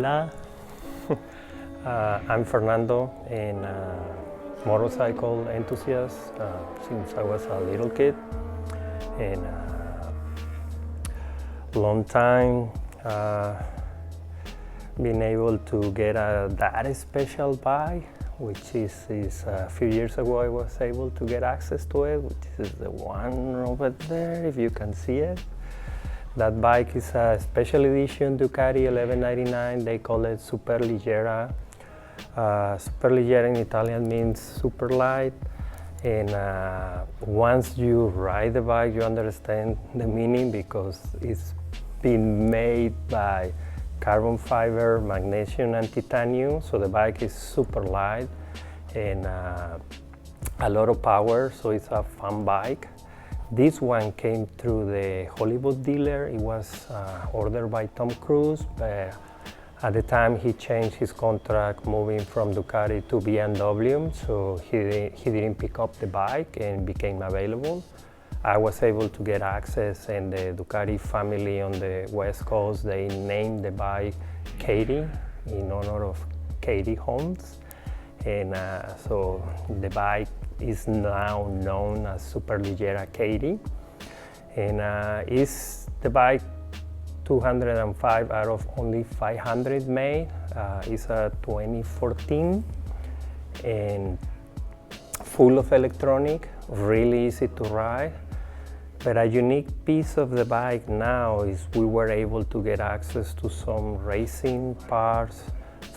Hola, I'm Fernando, and motorcycle enthusiast since I was a little kid, and long time being able to get that special bike, which is a few years ago I was able to get access to it, which is the one over there, if you can see it. That bike is a special edition Ducati 1199. They call it Superleggera. Superleggera in Italian means super light. And once you ride the bike, you understand the meaning, because it's been made by carbon fiber, magnesium, and titanium. So the bike is super light and a lot of power. So it's a fun bike. This one came through the Hollywood dealer. It was ordered by Tom Cruise, but at the time he changed his contract, moving from Ducati to BMW, so he didn't pick up the bike and became available. I was able to get access, and the Ducati family on the West Coast, they named the bike Katie in honor of Katie Holmes. And so the bike is now known as Superleggera Katie, and is the bike 205 out of only 500 made. It's a 2014 and full of electronic, really easy to ride. But a unique piece of the bike now is we were able to get access to some racing parts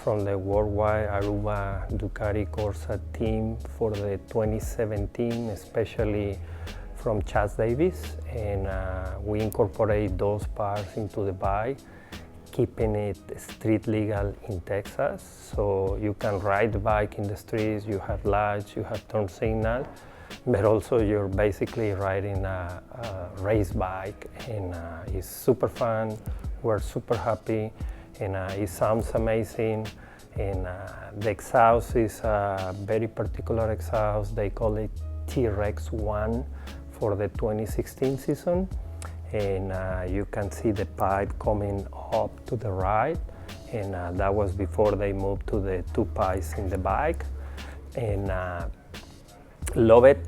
from the worldwide Aruba Ducati Corsa team for the 2017, especially from Chaz Davis, and we incorporate those parts into the bike, keeping it street legal in Texas. So you can ride the bike in the streets, you have lights, you have turn signal, but also you're basically riding a race bike, and it's super fun. We're super happy. And it sounds amazing, and the exhaust is a very particular exhaust. They call it T-Rex 1 for the 2016 season, and you can see the pipe coming up to the right, and that was before they moved to the two pipes in the bike, and love it.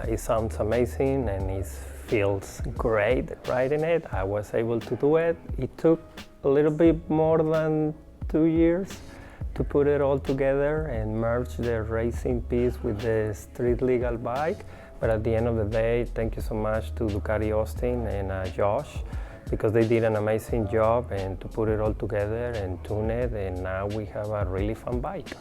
It sounds amazing, and it feels great riding it. I was able to do it. It took a little bit more than 2 years to put it all together and merge the racing piece with the street legal bike. But at the end of the day, thank you so much to Ducati Austin and Josh, because they did an amazing job and to put it all together and tune it, and now we have a really fun bike.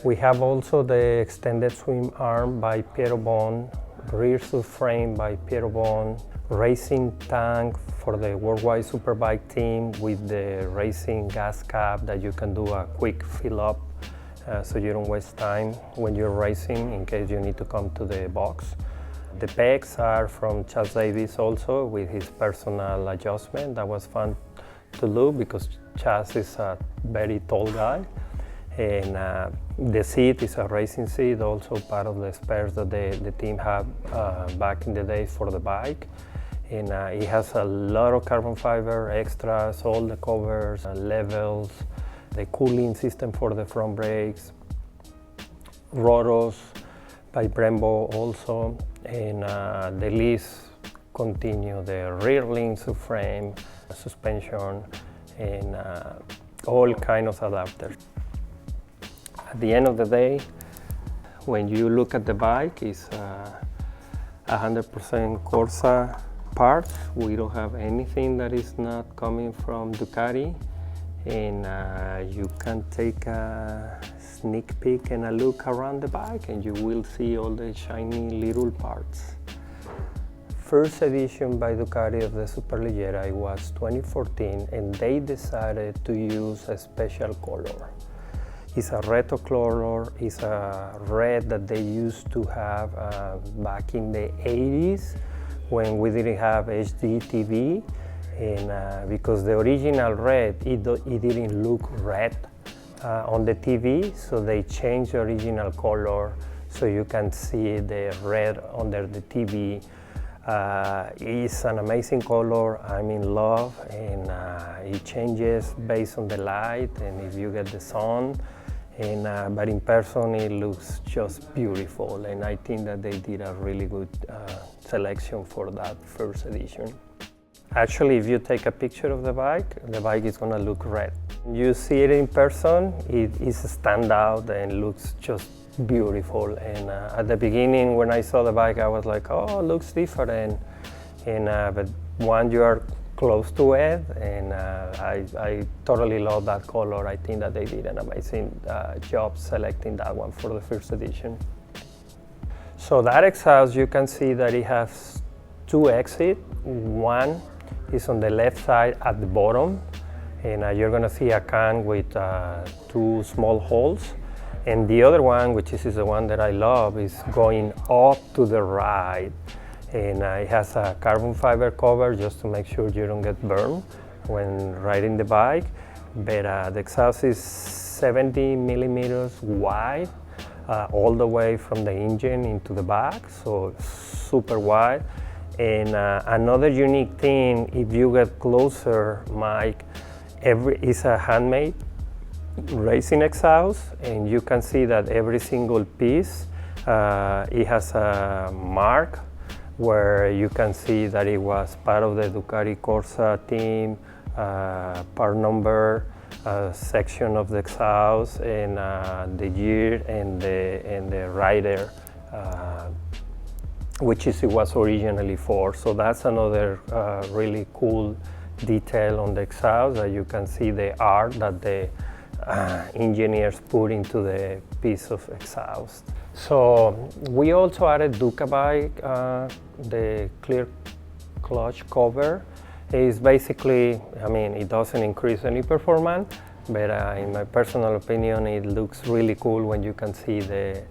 We have also the extended swim arm by Piero Bon, rear subframe by Piero Bon, racing tank for the worldwide superbike team with the racing gas cap that you can do a quick fill up so you don't waste time when you're racing in case you need to come to the box. The pegs are from Chaz Davis also, with his personal adjustment. That was fun to do because Chaz is a very tall guy. And the seat is a racing seat, also part of the spares that the team had back in the day for the bike. And it has a lot of carbon fiber extras, all the covers, levels, the cooling system for the front brakes, rotors by Brembo also, and the list continue the rear link subframe, suspension, and all kinds of adapters. At the end of the day, when you look at the bike, it's 100% Corsa parts. We don't have anything that is not coming from Ducati, and you can take a sneak peek and a look around the bike, and you will see all the shiny little parts. First edition by Ducati of the Superleggera, it was 2014, and they decided to use a special color. It's a retro color. It's a red that they used to have back in the 80s when we didn't have HD TV, and because the original red, it didn't look red on the TV, so they changed the original color so you can see the red under the TV. It's an amazing color. I'm in love, and it changes based on the light and if you get the sun. And, but in person it looks just beautiful, and I think that they did a really good selection for that first edition. Actually, if you take a picture of the bike is going to look red. You see it in person, it is stand out and looks just beautiful. And at the beginning when I saw the bike I was like, oh, it looks different. And but once you are close to it, and I totally love that color. I think that they did an amazing job selecting that one for the first edition. So that exhaust, you can see that it has two exits. One is on the left side at the bottom, and you're going to see a can with two small holes. And the other one, which is the one that I love, is going up to the right. And it has a carbon fiber cover just to make sure you don't get burned when riding the bike. But the exhaust is 70 millimeters wide, all the way from the engine into the back, so super wide. And another unique thing, if you get closer, Mike, it's a handmade racing exhaust, and you can see that every single piece, it has a mark where you can see that it was part of the Ducati Corsa team, part number, section of the exhaust, and the year and the rider, which it was originally for. So that's another really cool detail on the exhaust, that you can see the art that the engineers put into the piece of exhaust. So we also added Ducati, the clear clutch cover. Is basically, I mean, it doesn't increase any performance, but in my personal opinion, it looks really cool when you can see the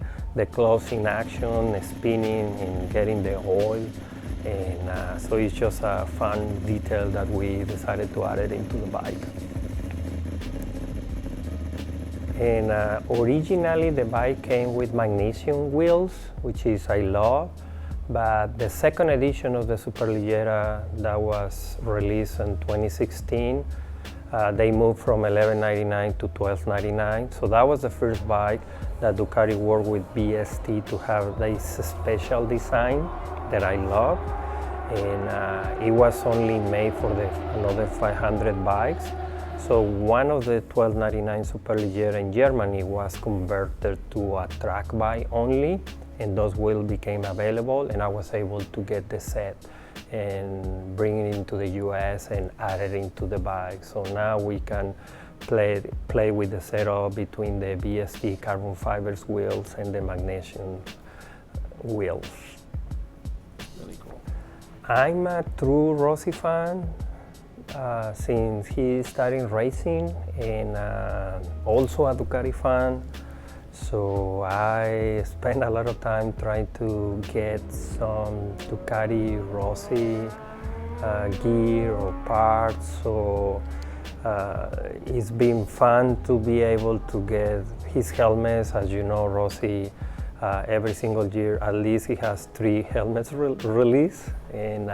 clutch in action, spinning and getting the oil. And so it's just a fun detail that we decided to add it into the bike. And originally the bike came with magnesium wheels, which I love. But the second edition of the Superleggera that was released in 2016, they moved from $11.99 to $12.99. So that was the first bike that Ducati worked with BST to have this special design that I love. And it was only made for another 500 bikes. So one of the $12.99 Superleggera in Germany was converted to a track bike only, and those wheels became available, and I was able to get the set and bring it into the US and add it into the bike. So now we can play with the setup between the BST carbon fibers wheels and the magnesium wheels. Really cool. I'm a true Rossi fan since he started racing, and also a Ducati fan. So I spent a lot of time trying to get some Ducati Rossi gear or parts. So it's been fun to be able to get his helmets. As you know, Rossi every single year at least he has 3 helmets released, and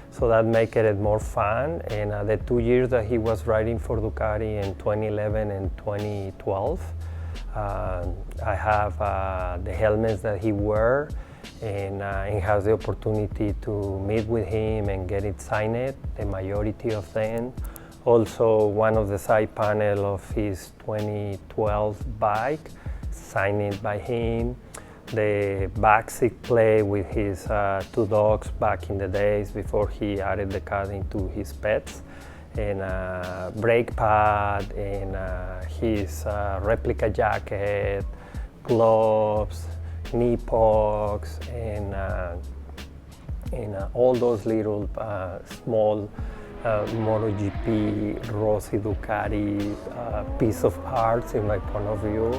so that makes it more fun. And the 2 years that he was riding for Ducati in 2011 and 2012, I have the helmets that he wore, and has the opportunity to meet with him and get it signed, the majority of them. Also, one of the side panel of his 2012 bike, signed by him. The backseat play with his 2 dogs back in the days before he added the cat into his pets, and brake pad, and his replica jacket, gloves, knee pucks, and all those little small MotoGP Rossi Ducati piece of parts in my point of view,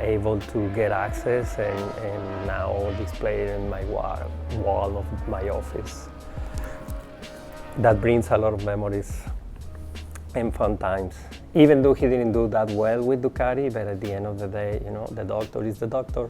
able to get access and now display it in my wall of my office. That brings a lot of memories and fun times. Even though he didn't do that well with Ducati, but at the end of the day, you know, the doctor is the doctor.